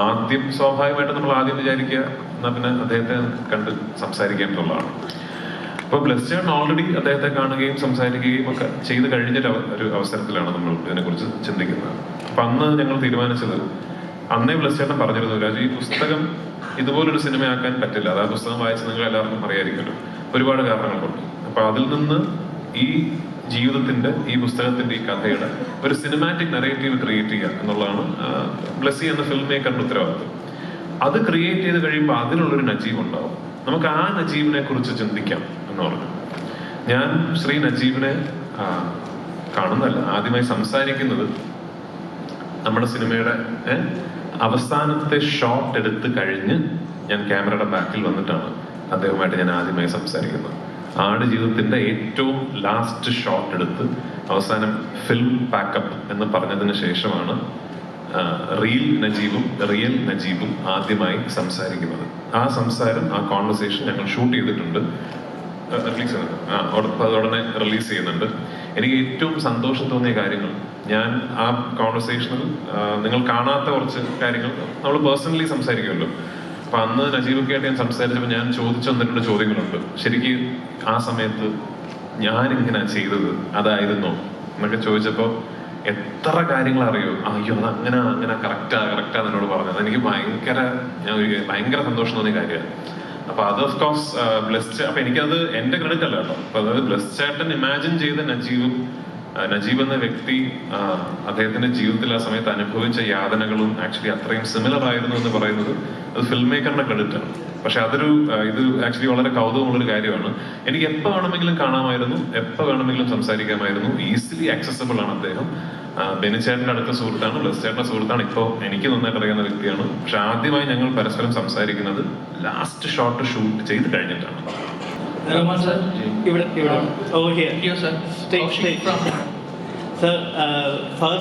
ആദ്യം സ്വാഭാവികമായിട്ട് നമ്മൾ ആദ്യം വിചാരിക്കുക എന്നാ പിന്നെ അദ്ദേഹത്തെ കണ്ട് സംസാരിക്കേണ്ടതുള്ളതാണ്. അപ്പൊ ബ്ലസ് ചേട്ടൻ ഓൾറെഡി അദ്ദേഹത്തെ കാണുകയും സംസാരിക്കുകയും ഒക്കെ ചെയ്ത് കഴിഞ്ഞൊരു അവസരത്തിലാണ് നമ്മൾ ഇതിനെക്കുറിച്ച് ചിന്തിക്കുന്നത്. അപ്പൊ അന്ന് ഞങ്ങൾ തീരുമാനിച്ചത്, അന്നേ ബ്ലസ് ചേട്ടൻ പറഞ്ഞിരുന്നു, രാജു ഈ പുസ്തകം ഇതുപോലൊരു സിനിമയാക്കാൻ പറ്റില്ല. അത് ആ പുസ്തകം വായിച്ച് നിങ്ങൾ എല്ലാവർക്കും അറിയായിരിക്കുമല്ലോ, ഒരുപാട് കാരണങ്ങളുണ്ട്. അപ്പൊ അതിൽ നിന്ന് ഈ ജീവിതത്തിന്റെ, ഈ പുസ്തകത്തിന്റെ, ഈ കഥയുടെ ഒരു സിനിമാറ്റിക് നറേറ്റീവ് ക്രിയേറ്റ് ചെയ്യുക എന്നുള്ളതാണ് ബ്ലസ്സി എന്ന ഫിലിം മേക്കറിന്റെ ഉത്തരവാദിത്വം. അത് ക്രിയേറ്റ് ചെയ്ത് കഴിയുമ്പോൾ അതിനുള്ളൊരു നജീബ് ഉണ്ടാവും. നമുക്ക് ആ നജീബിനെ കുറിച്ച് ചിന്തിക്കാം എന്ന് പറഞ്ഞു. ഞാൻ ശ്രീ നജീബിനെ കാണുന്നതല്ല, ആദ്യമായി സംസാരിക്കുന്നത് നമ്മുടെ സിനിമയുടെ അവസാനത്തെ ഷോട്ട് എടുത്ത് കഴിഞ്ഞ് ഞാൻ ക്യാമറയുടെ ബാക്കിൽ വന്നിട്ടാണ് അദ്ദേഹവുമായിട്ട് ഞാൻ ആദ്യമായി സംസാരിക്കുന്നത്. ആടുജീവിതത്തിന്റെ ഏറ്റവും ലാസ്റ്റ് ഷോട്ട് എടുത്ത് അവസാനം ഫിലിം പാക്കപ്പ് എന്ന് പറഞ്ഞതിന് ശേഷമാണ് റിയൽ നജീബും ആദ്യമായി സംസാരിക്കുന്നത്. ആ സംസാരം, ആ കോൺവെർസേഷൻ ഞങ്ങൾ ഷൂട്ട് ചെയ്തിട്ടുണ്ട്, റിലീസ് ചെയ്യുന്നുണ്ട്, അതുടനെ റിലീസ് ചെയ്യുന്നുണ്ട്. എനിക്ക് ഏറ്റവും സന്തോഷം തോന്നിയ കാര്യങ്ങൾ, ഞാൻ ആ കോൺവെർസേഷനിൽ നിങ്ങൾ കാണാത്ത കുറച്ച് കാര്യങ്ങൾ നമ്മൾ പേഴ്സണലി സംസാരിക്കുമല്ലോ. അപ്പൊ അന്ന് നജീബൊക്കെ ആയിട്ട് ഞാൻ സംസാരിച്ചപ്പോൾ ഞാൻ ചോദിച്ചു വന്നിട്ടുള്ള ചോദ്യങ്ങളുണ്ട്. ശരിക്കും ആ സമയത്ത് ഞാൻ ഇങ്ങനെ ചെയ്തത് അതായിരുന്നോ എന്നൊക്കെ ചോദിച്ചപ്പോൾ എത്ര കാര്യങ്ങൾ അറിയോ, അയ്യോ അത് അങ്ങനെ കറക്റ്റാ എന്നോട് പറഞ്ഞത്. എനിക്ക് ഭയങ്കര സന്തോഷം തോന്നിയ കാര്യമാണ്. അപ്പൊ അത് ഓഫ് കോഴ്സ് ബ്ലസ്, അപ്പൊ എനിക്കത് എന്റെ ക്രെഡിറ്റ് അല്ല കേട്ടോ. അപ്പൊ അതായത് ബ്ലസ് ചേട്ടൻ ഇമാജിൻ ചെയ്ത നജീബും നജീബ് എന്ന വ്യക്തി അദ്ദേഹത്തിന്റെ ജീവിതത്തിൽ ആ സമയത്ത് അനുഭവിച്ച യാതനകളും ആക്ച്വലി അത്രയും സിമിലർ ആയിരുന്നു എന്ന് പറയുന്നത് അത് ഫിൽം മേക്കറിന്റെ ക്രെഡിറ്റ് ആണ്. പക്ഷെ ഇത് ആക്ച്വലി വളരെ കൗതുകമുള്ളൊരു കാര്യമാണ്. എനിക്ക് എപ്പോൾ വേണമെങ്കിലും കാണാമായിരുന്നു, എപ്പോൾ വേണമെങ്കിലും സംസാരിക്കാമായിരുന്നു. ഈസിലി ആക്സസബിൾ ആണ് അദ്ദേഹം. ബെനിച്ചേട്ടന്റെ അടുത്ത സുഹൃത്താണ്, ബ്ലസ് ചേട്ടന്റെ സുഹൃത്താണ്, ഇപ്പോൾ എനിക്ക് നന്നായിട്ട് അറിയാവുന്ന വ്യക്തിയാണ്. പക്ഷെ ആദ്യമായി ഞങ്ങൾ പരസ്പരം സംസാരിക്കുന്നത് ലാസ്റ്റ് ഷോട്ട് ഷൂട്ട് ചെയ്ത് കഴിഞ്ഞിട്ടാണ്. Over here, sir. Stay. Sir,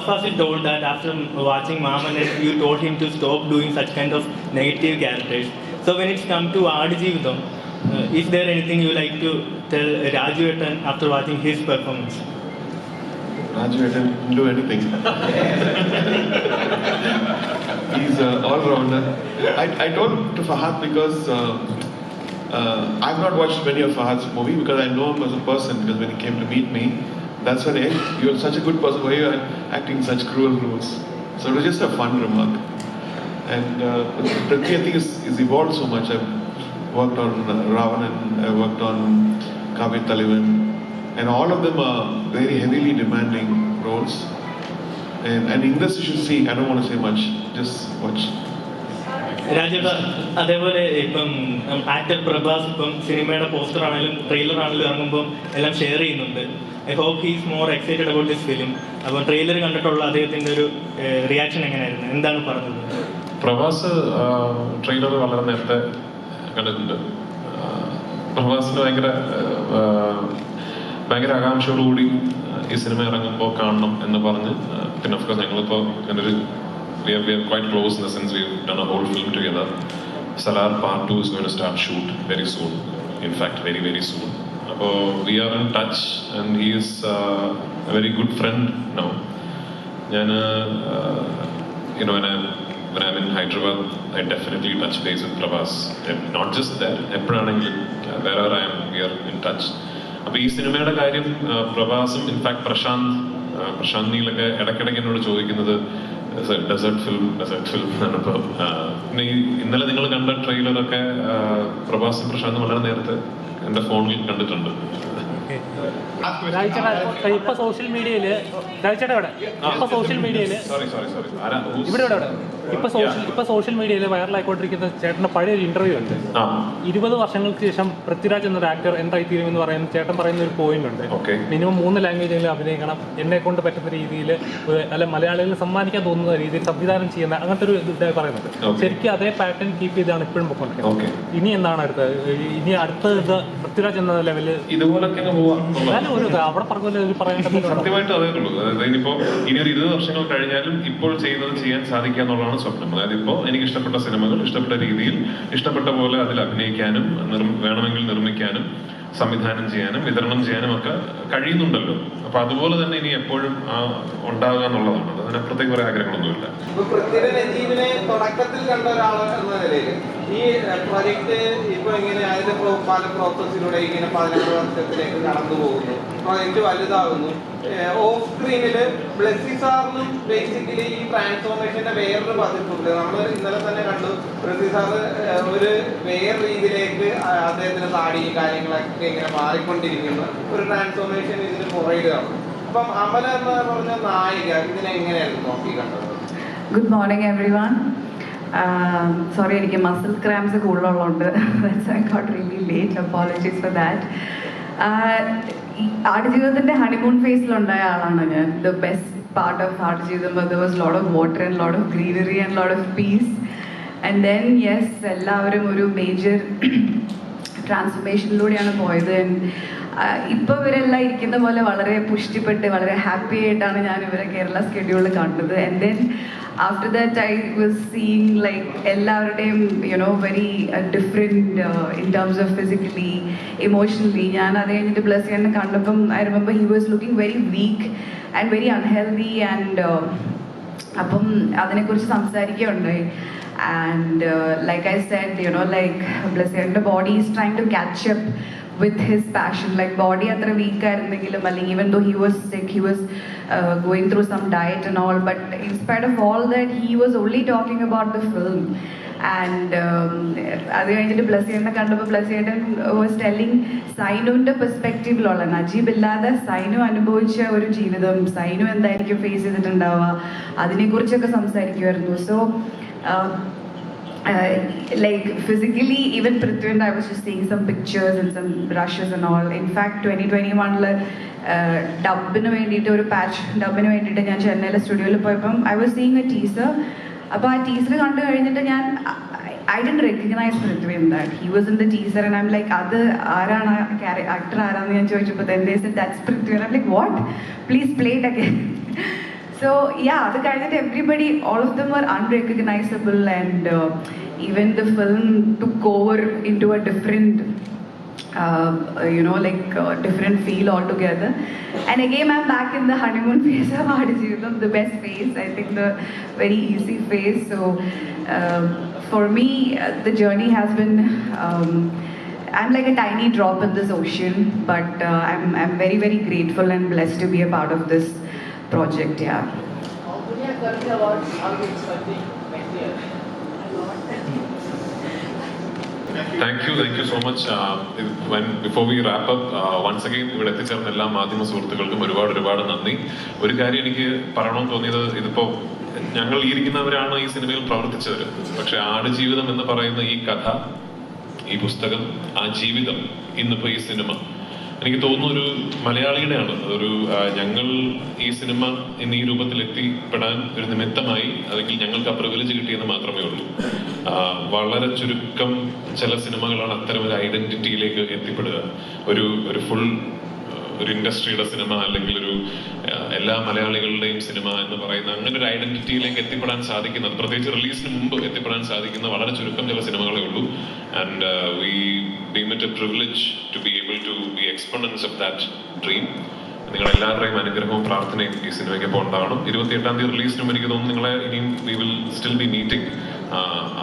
first you told that after watching Maamalan, you told him to stop doing such kind of negative characters. So when it's come to Aadjeevitham, is there anything you like to tell Raju Ettan after watching his performance? Raju Ettan didn't do anything. He's an all-rounder. I told to Fahad because I've not watched many of Fahad's movie because I know him as a person, because when he came to meet me, that's when, hey, you're such a good person, why are you acting such cruel roles? So it was just a fun remark. And Prithvi, I think, is evolved so much. I've worked on Ravanan, I've worked on Kavit Talivan, and all of them are very heavily demanding roles. And in this you should see, I don't want to say much, just watch. രാജേട്ട, അതേപോലെ ഇപ്പം actor Prabhas ഇപ്പം സിനിമയുടെ poster ആണെങ്കിലും trailer ആണെങ്കിലും ഇറങ്ങുമ്പോൾ എല്ലാം share ചെയ്യുന്നുണ്ട്. I hope he is more excited about this film. അപ്പം ട്രെയിലർ കണ്ടിട്ടുള്ള അദ്ദേഹത്തിന്റെ ഒരു റിയാക്ഷൻ എങ്ങനെയായിരുന്നു, എന്താണ് പറഞ്ഞത്? പ്രഭാസ് ട്രെയിലർ വളരെ നേരത്തെ കണ്ടിട്ടുണ്ട്. പ്രഭാസിന് ഭയങ്കര ആകാംക്ഷയോടുകൂടി ഈ സിനിമ ഇറങ്ങുമ്പോൾ കാണണം എന്ന് പറഞ്ഞ്, പിന്നെ ഓഫ് കോഴ്സ് ഞങ്ങളിപ്പോൾ അങ്ങനെ ഒരു we are quite close in the sense we've done a whole film together. Salar Part 2 is going to start shoot very soon. In fact, very, very soon. So we are in touch and he is a very good friend now. When I'm in Hyderabad, I definitely touch base with Prabhas. Not just there, wherever I am, we are in touch. അപ്പോൾ ഈ സിനിമയുടെ കാര്യം പ്രഭാസും in fact Prashant നീലൊക്കെ ഇടയ്ക്കിടയ്ക്ക് എന്നോട് ചോദിക്കുന്നത് desert film എന്നാണ്. ഇപ്പോൾ പിന്നെ ഇന്നലെ നിങ്ങൾ കണ്ട ട്രെയിലറൊക്കെ പ്രഭാസും പ്രശാന്തും വളരെ നേരത്തെ എൻ്റെ ഫോണിൽ കണ്ടിട്ടുണ്ട്. ഇപ്പൊ സോഷ്യൽ മീഡിയയില് ഇപ്പൊ സോഷ്യൽ മീഡിയയിൽ വൈറലായിക്കൊണ്ടിരിക്കുന്ന ചേട്ടന്റെ പഴയൊരു ഇന്റർവ്യൂ ഉണ്ട്. 20 വർഷങ്ങൾക്ക് ശേഷം പൃഥ്വിരാജ് എന്നൊരു ആക്ടർ എന്തായിത്തീരും എന്ന് പറയുന്ന ചേട്ടൻ പറയുന്ന ഒരു പോയിന്റ് ഉണ്ട്. മിനിമം 3 ലാംഗ്വേജുകളിൽ അഭിനയിക്കണം, എന്നെ കൊണ്ട് പറ്റുന്ന രീതിയിൽ, അല്ല മലയാളികൾ സമ്മാനിക്കാൻ തോന്നുന്ന രീതിയിൽ സംവിധാനം ചെയ്യുന്ന അങ്ങനത്തെ ഒരു ഇത് പറയുന്നുണ്ട്. ശരിക്കും അതേ പാറ്റേൺ കീപ്പ് ചെയ്താണ് ഇപ്പോഴും പൊക്കൊണ്ടിരിക്കുന്നത്. ഇനി എന്താണ് അടുത്തത്? ഇനി അടുത്ത ഇത് പൃഥ്വിരാജ് എന്ന ലെവല് ഇതുപോലൊക്കെ അവിടെ പറഞ്ഞ സത്യമായിട്ട് അതേ ഉള്ളൂ. അതായത് ഇനിയിപ്പോ ഇനി ഒരു 20 വർഷങ്ങൾ കഴിഞ്ഞാലും ഇപ്പോൾ ചെയ്യുന്നത് ചെയ്യാൻ സാധിക്കുക എന്നുള്ളതാണ് സ്വപ്നം. അതായത് ഇപ്പോൾ എനിക്ക് ഇഷ്ടപ്പെട്ട സിനിമകൾ ഇഷ്ടപ്പെട്ട രീതിയിൽ ഇഷ്ടപ്പെട്ട പോലെ അതിൽ അഭിനയിക്കാനും വേണമെങ്കിൽ നിർമ്മിക്കാനും സംവിധാനം ചെയ്യാനും വിതരണം ചെയ്യാനും ഒക്കെ കഴിയുന്നുണ്ടല്ലോ. അപ്പൊ അതുപോലെ തന്നെ ഇനി എപ്പോഴും ഉണ്ടാവുക എന്നുള്ളതാണ്. അതിനപ്പുറത്തേക്ക് കുറെ ആഗ്രഹങ്ങളൊന്നുമില്ല. നജീബിനെ തുടക്കത്തിൽ കണ്ട ഒരാൾ എന്ന നിലയിൽ ഈ പ്രൊജക്ട് ഇപ്പൊ എങ്ങനെ അതിന്റെ പല പ്രോസസ്സിലൂടെ ഇങ്ങനെ 16 വർഷത്തിലേക്ക് കടന്നു പോകുന്നു, പ്രൊജക്ട് വലുതാകുന്നു. ഓഫ് സ്ക്രീനില് ബ്ലെസ്സി സാറിനും ബേസിക്കലി ഈ ട്രാൻസ്ഫോർമേഷന്റെ വേറൊരു പതിപ്പുണ്ട്. നമ്മൾ ഇന്നലെ തന്നെ കണ്ടു, ബ്ലെസ്സി സാറ് ഒരു വേറെ രീതിയിലേക്ക് അദ്ദേഹത്തിന്റെ താടിയും കാര്യങ്ങളൊക്കെ ഇങ്ങനെ മാറിക്കൊണ്ടിരിക്കുന്ന ഒരു ട്രാൻസ്ഫോർമേഷൻ ഇതിന് പ്രൊവൈഡ് ആണ്. അപ്പം അമല എന്ന് പറഞ്ഞ നായിക ഇതിനെങ്ങനെയായിരുന്നു നോക്കി കണ്ടത്? Good morning everyone. Sorry, എനിക്ക് മസിൽ ക്രാംസ് കൂടുതലുള്ളതുകൊണ്ട് I got really late. Apologies for that. ആടുജീവിതത്തിൻ്റെ ഹണിമൂൺ ഫേസിലുണ്ടായ ആളാണ് ഞാൻ. The best part of Aadujeevitham there was lot of water and lot of greenery and lot of peace. And then yes, എല്ലാവരും ഒരു major ട്രാൻസ്ഫോർമേഷനിലൂടെയാണ് പോയത്. ഇപ്പോൾ ഇവരെല്ലാം ഇരിക്കുന്ന പോലെ വളരെ പുഷ്ടിപ്പെട്ട് വളരെ ഹാപ്പി ആയിട്ടാണ് ഞാൻ ഇവരെ കേരള സ്കെഡ്യൂളിൽ കണ്ടത്. And then after that I was seeing like എല്ലാവരുടെയും very different in terms of physically emotionally. ഞാൻ അത് കഴിഞ്ഞിട്ട് ബ്ലസ് ചെയ്യാൻ കണ്ടപ്പം I remember he was looking very weak and very unhealthy. ആൻഡ് അപ്പം അതിനെക്കുറിച്ച് സംസാരിക്കുകയുണ്ടായി. And like I said, like Blessing's body is trying to catch up with his passion. Like body atra weak aayirundengilum, even though he was sick, he was going through some diet and all, but in spite of all that, he was only talking about the film. And അത് കഴിഞ്ഞിട്ട് ബ്ലസ്സിയേട്ടനെ കണ്ടപ്പോൾ ബ്ലസ്സിയേട്ടൻ was telling സൈനുവിൻ്റെ പെർസ്പെക്റ്റീവിലുള്ള, Najeeb ഇല്ലാതെ സൈനു അനുഭവിച്ച ഒരു ജീവിതം, സൈനു എന്തായിരിക്കും face ചെയ്തിട്ടുണ്ടാവുക, അതിനെക്കുറിച്ചൊക്കെ സംസാരിക്കുമായിരുന്നു. So like physically, even Prithvi and I was just seeing some pictures and some brushes and all. In fact, 2021 ഡബിന് വേണ്ടിയിട്ട് ഒരു പാച്ച് ഡബിന് വേണ്ടിയിട്ട് ഞാൻ ചെന്നൈയിലെ സ്റ്റുഡിയോയിൽ പോയപ്പം I was seeing A teaser. അപ്പോൾ ആ ടീസർ കണ്ടു കഴിഞ്ഞിട്ട് ഞാൻ I didn't recognize Prithvi in that. He was in the teaser and I'm like, അത് ആരാണ് ആക്ടർ ആരാന്ന് ഞാൻ ചോദിച്ചപ്പോൾ then they said that's Prithvi and I'm like, what? Please play it again. So yeah, the kind that everybody, all of them were unrecognizable, and even the film took over into a different, different feel altogether. And again, I'm back in the honeymoon phase of Aadijivitham, the best phase, I think the very easy phase. So for me, the journey has been, I'm like a tiny drop in this ocean, but I'm very, very grateful and blessed to be a part of this project. Yeah. Thank you so much. Before we wrap up, once again ഇവിടെ എത്തിച്ചേർന്ന എല്ലാ മാധ്യമ സുഹൃത്തുക്കൾക്കും ഒരുപാട് നന്ദി. ഒരു കാര്യം എനിക്ക് പറയണമെന്ന് തോന്നിയത്, ഇതിപ്പോ ഞങ്ങൾ ഈ ഇരിക്കുന്നവരാണ് ഈ സിനിമയിൽ പ്രവർത്തിച്ചവർ, പക്ഷെ ആടുജീവിതം എന്ന് പറയുന്ന ഈ കഥ, ഈ പുസ്തകം, ആ ജീവിതം, ഇന്നിപ്പോ ഈ സിനിമ എനിക്ക് തോന്നുന്നു ഒരു മലയാളിയുടെയാണ്. അതൊരു ഞങ്ങൾ ഈ സിനിമ ഇന്ന് ഈ രൂപത്തിൽ എത്തിപ്പെടാൻ ഒരു നിമിത്തമായി, അല്ലെങ്കിൽ ഞങ്ങൾക്ക് ആ പ്രിവിലേജ് കിട്ടിയെന്ന് മാത്രമേ ഉള്ളൂ. വളരെ ചുരുക്കം ചില സിനിമകളാണ് അത്തരം ഒരു ഐഡന്റിറ്റിയിലേക്ക് എത്തിപ്പെടുക. ഒരു ഫുൾ ഒരു ഇൻഡസ്ട്രിയുടെ സിനിമ, അല്ലെങ്കിൽ ഒരു എല്ലാ മലയാളികളുടെയും സിനിമ എന്ന് പറയുന്ന അങ്ങനെ ഒരു ഐഡന്റിറ്റിയിലേക്ക് എത്തിപ്പെടാൻ സാധിക്കുന്നത്, പ്രത്യേകിച്ച് റിലീസിന് മുമ്പ് എത്തിപ്പെടാൻ സാധിക്കുന്ന വളരെ ചുരുക്കം ചില സിനിമകളേ ഉള്ളൂ. And we deem it a privilege to be able to be exponents of that dream. നിങ്ങളെല്ലാവരുടെയും അനുഗ്രഹവും പ്രാർത്ഥനയും ഈ സിനിമയ്ക്കൊപ്പം ഉണ്ടാവണം. 28-ാം തീയതി റിലീസിനും എനിക്ക് തോന്നുന്നു നിങ്ങളെ ഇനിയും we will still B meeting.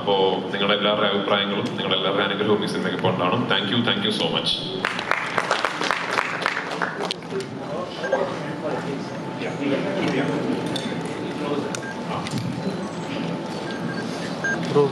അപ്പോൾ നിങ്ങളുടെ എല്ലാവരുടെ അഭിപ്രായങ്ങളും നിങ്ങളുടെ എല്ലാവരുടെ അനുഗ്രഹവും ഈ സിനിമയ്ക്കൊപ്പം ഉണ്ടാവണം. Thank you so much. Bro.